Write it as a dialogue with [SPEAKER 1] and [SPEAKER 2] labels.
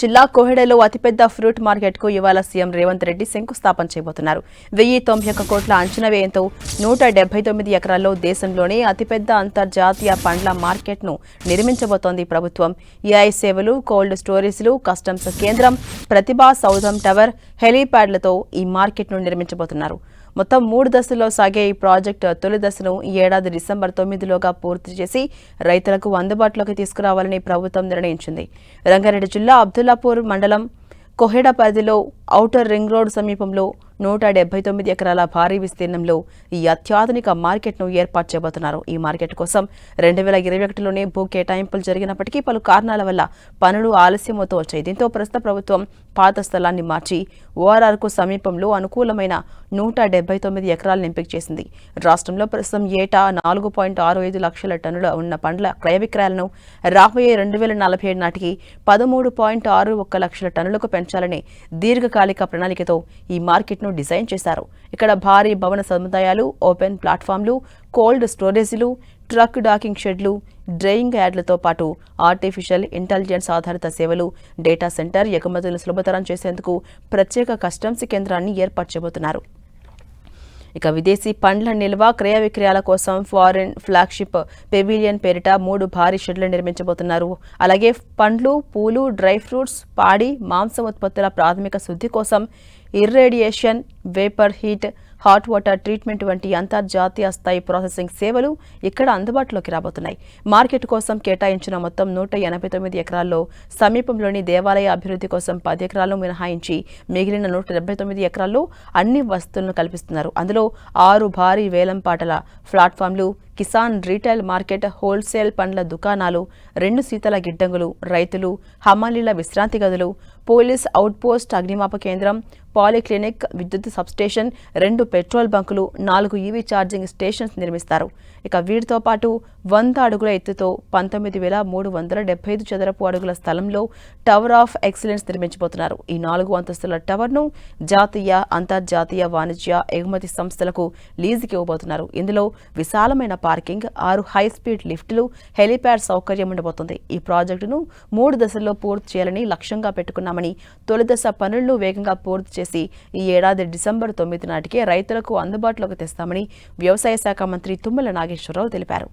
[SPEAKER 1] జిల్లా కోహెడలో అతిపెద్ద fruit market కు ఇవాళ సీఎం రేవంత్ రెడ్డి శంకుస్థాపన చేయబోతున్నారు. 1091 కోట్ల అంచనా వ్యయంతో 179 ఎకరాల్లో దేశంలోనే అతిపెద్ద అంతర్జాతీయ పండ్ల మార్కెట్ ను నిర్మించబోతోంది ప్రభుత్వం. ఏఐ సేవలు, కోల్డ్ స్టోరేజ్లు, కస్టమ్స్ కేంద్రం, ప్రతిభా సౌధం టవర్, హెలీప్యాడ్లతో ఈ మార్కెట్ ను నిర్మించబోతున్నారు. మొత్తం 3 దశల్లో సాగే ఈ ప్రాజెక్టు తొలి దశను ఈ ఏడాది డిసెంబర్ 9లోగా పూర్తి చేసి రైతులకు అందుబాటులోకి తీసుకురావాలని ప్రభుత్వం నిర్ణయించింది. రంగారెడ్డి జిల్లా అబ్దుల్లాపూర్ మండలం కోహెడ పరిధిలో ఔటర్ రింగ్ రోడ్ సమీపంలో 179 ఎకరాల భారీ విస్తీర్ణంలో ఈ అత్యాధునిక మార్కెట్ను ఏర్పాటు చేయబోతున్నారు. ఈ మార్కెట్ కోసం 2021లోనే భూ కేటాయింపులు జరిగినప్పటికీ పలు కారణాల వల్ల పనులు ఆలస్యమవుతూ వచ్చాయి. దీంతో ప్రస్తుత ప్రభుత్వం పాత స్థలాన్ని మార్చి ఓఆర్ఆర్కు సమీపంలో అనుకూలమైన 179 ఎకరాలను ఎంపిక చేసింది. రాష్ట్రంలో ప్రస్తుతం ఏటా 4.65 లక్షల టన్నుల ఉన్న పండ్ల క్రయ విక్రయాలను రాబోయే 2047 నాటికి 13.61 లక్షల టన్నులకు పెంచాలనే దీర్ఘకాలిక ప్రణాళికతో ఈ మార్కెట్ను డిజైన్ చేశారు. ఇక్కడ భారీ భవన సముదాయాలు, ఓపెన్ ప్లాట్ఫామ్లు, కోల్డ్ స్టోరేజీలు, ట్రక్ డాకింగ్ షెడ్లు, డ్రైయింగ్ యార్డ్లతో పాటు ఆర్టిఫిషియల్ ఇంటెలిజెన్స్ ఆధారిత సేవలు, డేటా సెంటర్, ఎగుమతులను సులభతరం చేసేందుకు ప్రత్యేక కస్టమ్స్ కేంద్రాన్ని ఏర్పాటు చేయబోతున్నారు. ఇక విదేశీ పండ్ల నిల్వ, క్రయ విక్రయాల కోసం ఫారిన్ ఫ్లాగ్షిప్ పెవిలియన్ పేరిట 3 భారీ షెడ్లు నిర్మించబోతున్నారు. అలాగే పండ్లు, పూలు, డ్రై ఫ్రూట్స్, పాడి, మాంసం ఉత్పత్తుల ప్రాథమిక శుద్ధి కోసం irradiation, vapour heat, hot water treatment వంటి అంతర్జాతీయ స్థాయి ప్రాసెసింగ్ సేవలు ఇక్కడ అందుబాటులోకి రాబోతున్నాయి. మార్కెట్ కోసం కేటాయించిన మొత్తం 189 ఎకరాల్లో సమీపంలోని దేవాలయ అభివృద్ధి కోసం 10 ఎకరాలు మినహాయించి మిగిలిన 179 ఎకరాల్లో అన్ని వసతులను కల్పిస్తున్నారు. అందులో 6 భారీ వేలంపాటల ప్లాట్ఫామ్లు, కిసాన్ రీటైల్ మార్కెట్, హోల్సేల్ పండ్ల దుకాణాలు, 2 శీతల గిడ్డంగులు, రైతులు, హమాలీల విశ్రాంతి గదులు, పోలీస్ అవుట్పోస్ట్, అగ్నిమాపక కేంద్రం, పాలిక్లినిక్, విద్యుత్ సబ్స్టేషన్, 2 పెట్రోల్ బంకులు, 4 ఈవీ ఛార్జింగ్ స్టేషన్స్ నిర్మిస్తారు. ఇక వీటితో పాటు 100 అడుగుల ఎత్తుతో 19,375 చదరపు అడుగుల స్థలంలో టవర్ ఆఫ్ ఎక్సలెన్స్ నిర్మించబోతున్నారు. ఈ 4 అంతస్తుల టవర్ను జాతీయ, అంతర్జాతీయ వాణిజ్య ఎగుమతి సంస్థలకు లీజుకి ఇవ్వబోతున్నారు. ఇందులో విశాలమైన పార్కింగ్, 6 హై స్పీడ్ లిఫ్టులు, హెలీప్యాడ్ సౌకర్యం ఉండబోతుంది. ఈ ప్రాజెక్టును 3 దశల్లో పూర్తి చేయాలని లక్ష్యంగా పెట్టుకున్నామని, తొలి దశ పనులను వేగంగా పూర్తి చేసి ఈ ఏడాది డిసెంబర్ 9 నాటికే రైతులకు అందుబాటులోకి తెస్తామని వ్యవసాయ శాఖ మంత్రి తుమ్మల నాగేశ్వరరావు తెలిపారు.